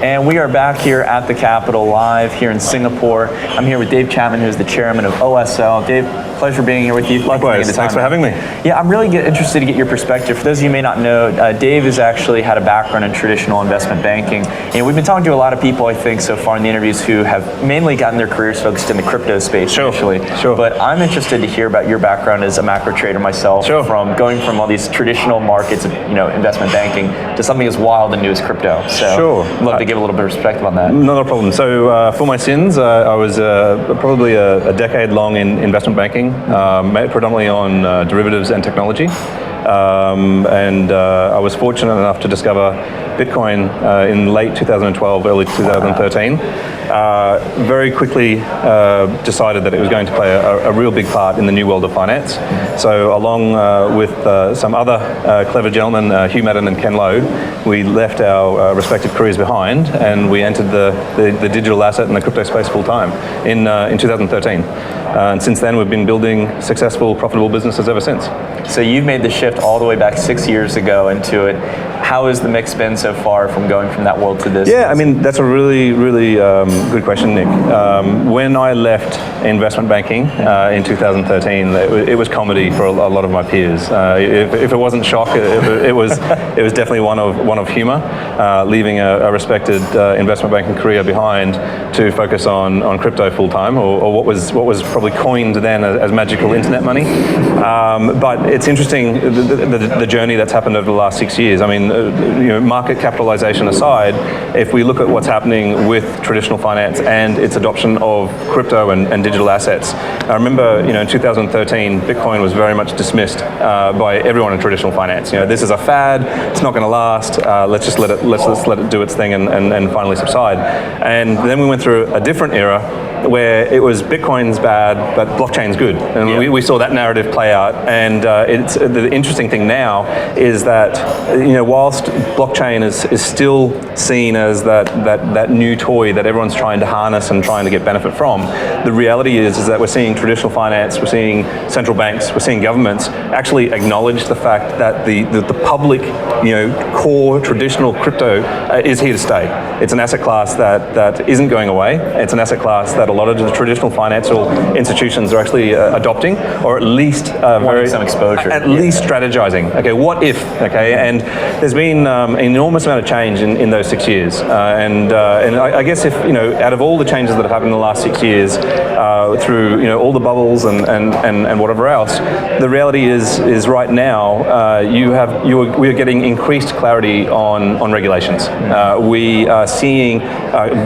And we are back here at the Capitol live here in Singapore. I'm here with Dave Chapman, who's the chairman of OSL. Dave, pleasure being here with you. Likewise, thanks for having me. Yeah, I'm really interested to get your perspective. For those of you who may not know, Dave has actually had a background in traditional investment banking. And we've been talking to a lot of people, I think, so far in the interviews who have mainly gotten their careers focused in the crypto space initially. Sure. But I'm interested to hear about your background as a macro trader myself, from going from all these traditional markets of investment banking to something as wild and new as crypto. So I'd love to give a little bit of perspective on that. Not a problem. So for my sins, I was probably a decade long in investment banking, predominantly on derivatives and technology. And I was fortunate enough to discover Bitcoin in late 2012, early 2013. Very quickly decided that it was going to play a real big part in the new world of finance. So along with some other clever gentlemen, Hugh Merten and Ken Lowe, we left our respective careers behind and we entered the digital asset and the crypto space full time in 2013. And since then, we've been building successful, profitable businesses ever since. So you've made the shift all the way back 6 years ago into it. How has the mix been so far from going from that world to this? Yeah, I mean, that's a really, really good question, Nick. When I left investment banking in 2013, it was comedy for a lot of my peers. If it wasn't shock, it was definitely one of humor, leaving a respected investment banking career behind to focus on crypto full time, or what was probably coined then as magical internet money. But it's interesting the journey that's happened over the last 6 years. I mean, market capitalization aside, if we look at what's happening with traditional finance and its adoption of crypto and digital assets, I remember, in 2013, Bitcoin was very much dismissed by everyone in traditional finance. This is a fad; it's not going to last. Let's just let it do its thing and finally subside. And then we went through a different era where it was Bitcoin's bad, but blockchain's good. And we saw that narrative play out. And it's the interesting thing now is that, whilst blockchain is still seen as that new toy that everyone's trying to harness and trying to get benefit from, the reality is that we're seeing traditional finance, we're seeing central banks, we're seeing governments actually acknowledge the fact that the public, core traditional crypto is here to stay. It's an asset class that isn't going away. It's an asset class that a lot of the traditional financial institutions are actually adopting, or at least some exposure. At least strategizing. Okay, what if? Okay, and there's been an enormous amount of change in those 6 years, and I guess if out of all the changes that have happened in the last 6 years, through all the bubbles and whatever else, the reality is right now we are getting increased clarity on regulations. We are seeing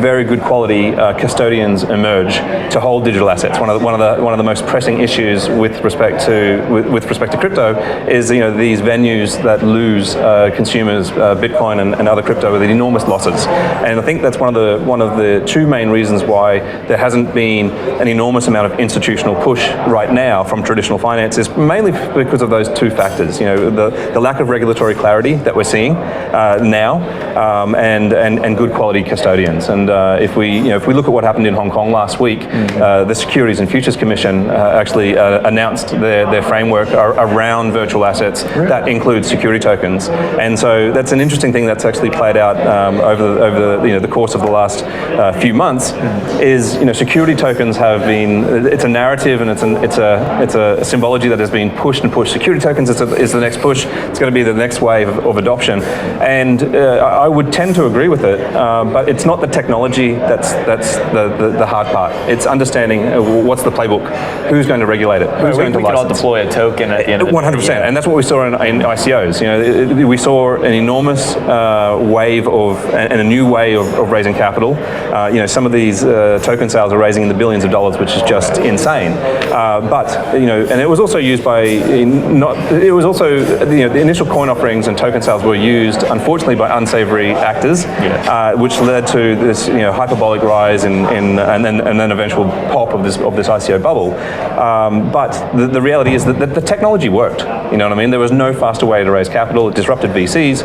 very good quality custodians emerge to hold digital assets. One of the most pressing issues with respect to crypto is these venues that lose consumers Bitcoin and other crypto with enormous losses. And I think that's one of the two main reasons why there hasn't been an enormous amount of institutional push right now from traditional finance, is mainly because of those two factors. The lack of regulatory clarity that we're seeing now, and good quality custodians. And if we look at what happened in Hong Kong last week, the Securities and Futures Commission actually announced their framework around virtual assets that includes security tokens. And so that's an interesting thing that's actually played out over the course of the last few months. Is security tokens have been, it's a narrative and it's a symbology that has been pushed and pushed. Security tokens is the next push. It's going to be the next wave of adoption, and I would tend to agree with it. But it's not the technology that's the hard part. It's understanding what's the playbook, who's going to regulate it, who's going to license. We can all deploy a token at the end of the day. 100%, and that's what we saw in ICOs. We saw an enormous wave and a new way of raising capital. Some of these token sales are raising in the billions of dollars, which is just insane. But and it was also used by the initial coin offerings and token sales were used, unfortunately, by unsavory actors, which led to this hyperbolic rise and then eventual pop of this ICO bubble. But the reality is that the technology worked. You know what I mean? There was no faster way to raise capital. It disrupted VCs,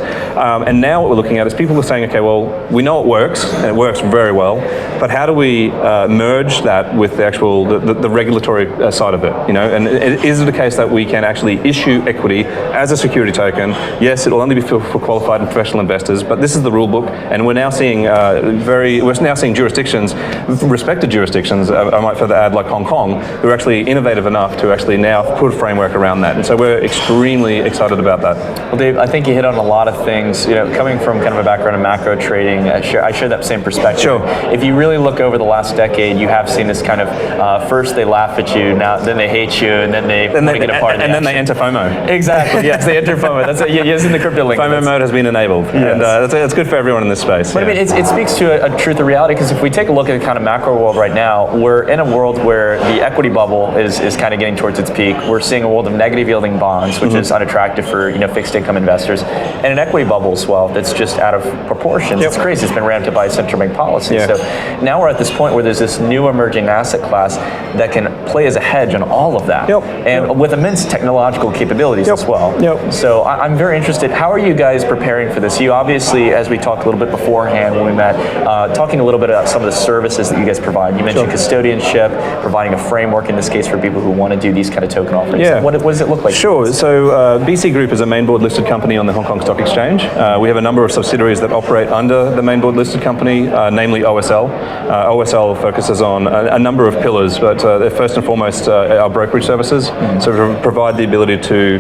and now what we're looking at is people are saying, okay, well, we know it works, and it works very well, but how do we merge that with the actual the regulatory side of it? And is it a case that we can actually issue equity as a security token? Yes, it'll only be for qualified and professional investors, but this is the rule book, and we're now seeing jurisdictions, respected jurisdictions, I might further add, like Hong Kong, who are actually innovative enough to actually now put a framework around that, and so we're extremely excited about that. Well, Dave, I think you hit on a lot of things. Coming from kind of a background in macro trading, I share that same perspective. Sure. If you really look over the last decade, you have seen this kind of first they laugh at you, then they hate you, and then they want to get a part of the then they enter FOMO. Exactly. Yes, they enter FOMO. That's yes, in the crypto link. FOMO mode has been enabled, and that's good for everyone in this space. But I mean, it speaks to a truth of reality, because if we take a look at the kind of macro world right now, we're in a world where the equity bubble is kind of getting towards its peak. We're seeing a world of negative yielding bonds, which is unattractive for fixed income investors, and an equity bubble as well that's just out of proportions. Yep. It's crazy. It's been ramped up by central bank policy. Yeah. So now we're at this point where there's this new emerging asset class that can play as a hedge on all of that, and with immense technological capabilities as well. So I'm very interested. How are you guys preparing for this? You obviously, as we talked a little bit beforehand when we met, talking a little bit about some of the services that you guys provide. You mentioned custodianship, providing a framework in this case for people who want to do these kind of token offerings. Yeah. What does it look like? Sure. So BC Group is a main board listed company on the Hong Kong Stock Exchange. We have a number of subsidiaries that operate under the main board listed company, namely OSL. OSL focuses on a number of pillars, but first and foremost our brokerage services. So we provide the ability to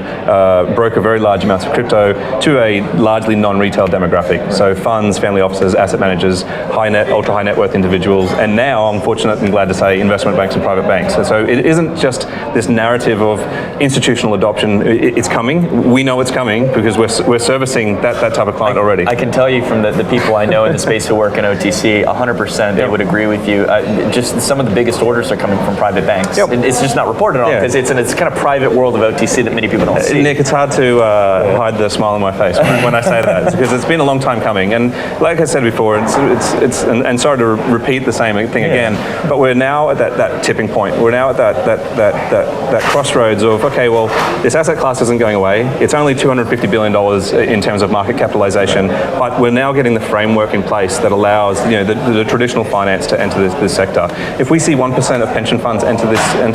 broker very large amounts of crypto to a largely non-retail demographic. So funds, family offices, asset managers, ultra high net worth individuals, and now I'm fortunate and glad to say investment banks and private banks. So it isn't just this narrative of institutional adoption. It's coming. We know it's coming because we're servicing that type of client already. I can tell you from the people I know in the space who work in OTC, 100% they would agree with you. Just some of the biggest orders are coming from private banks. It's just not reported on because it's kind of private world of OTC that many people don't see. Nick, it's hard to hide the smile on my face when I say that, because it's been a long time coming. And like I said before, it's and sorry to repeat the same thing again, but we're now at that tipping point. We're now at that crossroads of, okay, well, this asset class isn't going away. It's only $250 billion in terms of market capitalization, but we're now getting the framework in place that allows the traditional finance to enter this sector. If we see 1% of pension funds enter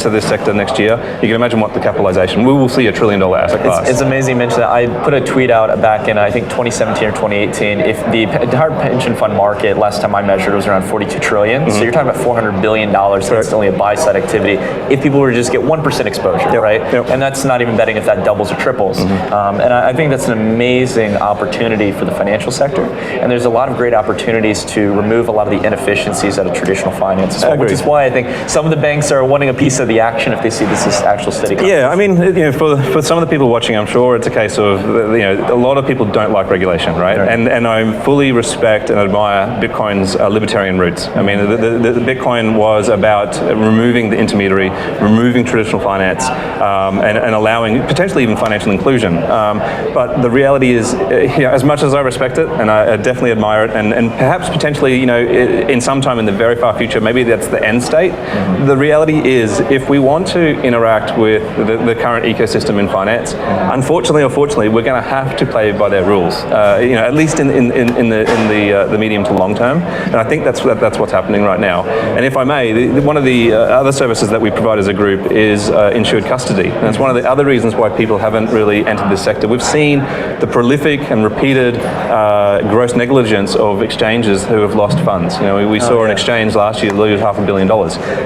this sector next year, you can imagine what the capitalization. We will see $1 trillion asset class. It's amazing you mentioned that. I put a tweet out back in I think 2017 or 2018. If the entire pension fund market last time I measured was around 42 trillion, so you're talking about $400 billion instantly of buy side activity. If people were to just get 1% exposure, right? And that's not even betting if that doubles or triples. And I think that's an amazing opportunity for the financial sector. And there's a lot of great opportunities to remove a lot of the inefficiencies out of traditional finance as well, which is why I think some of the banks are wanting a piece of the action if they see this as actual steady companies. Yeah, I mean, for some of the people watching, I'm sure it's a case of, a lot of people don't like regulation, right? And I fully respect and admire Bitcoin's libertarian roots. I mean, the Bitcoin was about removing the intermediary, removing traditional finance, and allowing potentially even financial inclusion. But the reality is, as much as I respect it, and I definitely admire it, and perhaps potentially, in some time in the very far future, maybe that's the end state. The reality is, if we want to interact with the current ecosystem in finance, unfortunately or fortunately, we're going to have to play by their rules. At least in the medium to long term, and I think that's what's happening right now. And if I may, one of the other services that we provide as a group is insured custody. And that's one of the other reasons why people haven't really entered this sector. We've seen the prolific and repeated gross negligence of exchanges who have lost funds. We saw an exchange last year lose $500 million.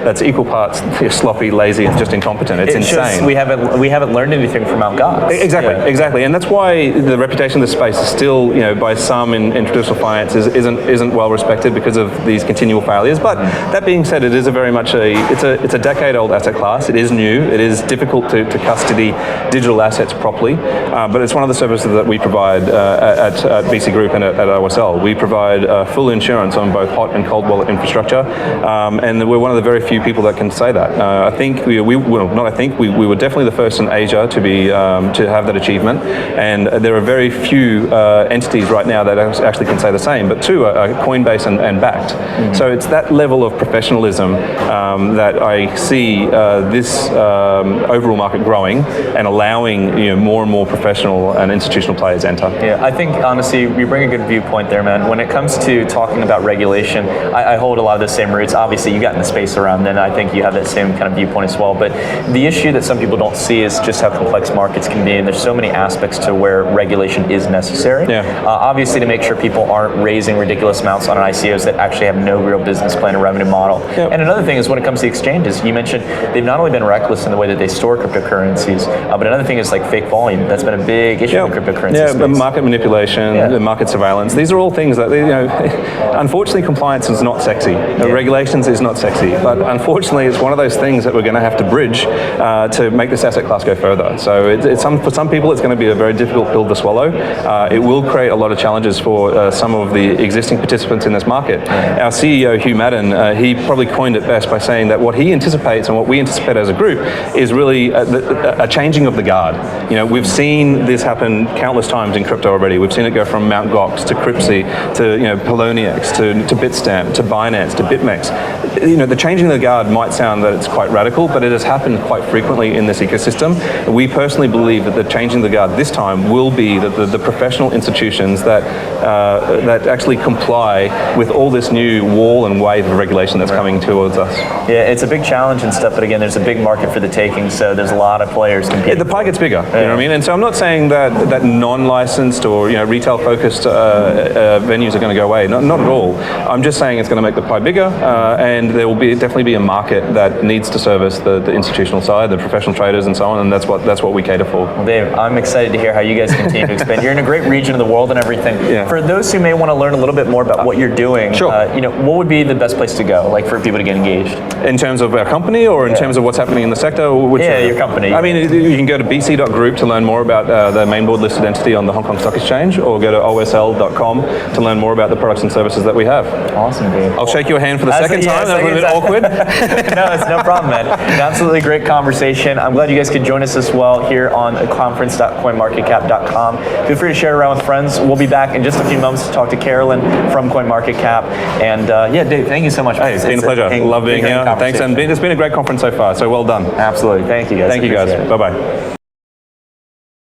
That's equal parts sloppy, lazy, and just incompetent. It's insane. We haven't learned anything from Mt. Gox. Exactly, and that's why the reputation of this space is still, by some in traditional finance isn't well respected because of these continual failures. But that being said, it is it's a decade-old asset class. It is new. It is difficult to custody digital assets properly, but it's one of the services that we provide at BC Group and at OSL. We provide full insurance on both hot and cold wallet infrastructure, and we're one of the very few people that can say that. I think we were definitely the first in Asia to have that achievement, and there are very few entities right now that actually can say the same. But two are Coinbase and backed. So it's that level of professionalism that I see this overall market growing and allowing more and more professional and institutional players enter. Yeah, I think honestly you bring a good viewpoint there, man. When it comes to talking about regulation, I hold a lot of the same roots. Obviously, you got in the space around then. I think you have that same kind of viewpoint as well. But the issue that some people don't see is just how complex markets can be, and there's so many aspects to where regulation is necessary. Yeah. Obviously, to make sure people aren't raising ridiculous amounts on ICOs that actually have no real business plan or revenue model. Yep. And another thing is when it comes to exchanges, you mentioned they've not only been reckless in the way that they store cryptocurrencies, but another thing is like fake volume. That's been a big issue in the cryptocurrency space. Yeah, market manipulation, the market surveillance. These are all things that, unfortunately, compliance is not sexy. Regulations is not sexy, but unfortunately, it's one of those things that we're going to have to bridge to make this asset class go further. So for some people, it's going to be a very difficult pill to swallow. It will create a lot of challenges for some of the existing participants in this market. Our CEO, Hugh Madden, he probably coined it best by saying that what he anticipates and what we anticipate as a group is really a changing of the guard. We've seen this happen countless times in crypto already. We've seen it go from Mt. Gox to Cryptsy to Poloniex to Bitstamp to Binance to BitMEX. The changing of the guard might sound that it's quite radical, but it has happened quite frequently in this ecosystem. We personally believe that the changing of the guard this time will be the professional institutions that actually comply with all this new wall and wave of regulation that's coming towards us. Yeah, it's a big challenge and stuff, but again, there's a big market for the taking, so there's a lot of players competing. The pie gets bigger, you know what I mean? And so I'm not saying that non-licensed or retail-focused venues are going to go away. Not at all. I'm just saying it's going to make the pie bigger, and there will definitely be a market that needs to service the institutional side, the professional traders, and so on. And that's what we cater for. Well, Dave, I'm excited to hear how you guys continue to expand. You're in a great region of the world and everything. Yeah. For those who may want to learn a little bit more about what you're doing, sure. What would be the best place to go, like for people to get engaged? In terms of our company, or in terms of what's happening in the sector? Your company. I mean, you can go to bc.group to learn more about the main board listed entity on the Hong Kong Stock Exchange, or go to osl.com to learn more about the products and services that we have. Awesome, Dave. I'll shake your hand for the second time. That was a bit awkward. No, it's no problem, man. An absolutely great conversation. I'm glad you guys could join us as well here on conference.coinmarketcap.com. Feel free to share it around with friends. We'll be back in just a few moments to talk to Carolyn from CoinMarketCap. And Dave, thank you so much. Hey, it's been a pleasure. Love being here. Thanks, and it's been a great conference so far. So well done. Absolutely. Thank you, guys. Thank you, guys. Bye-bye.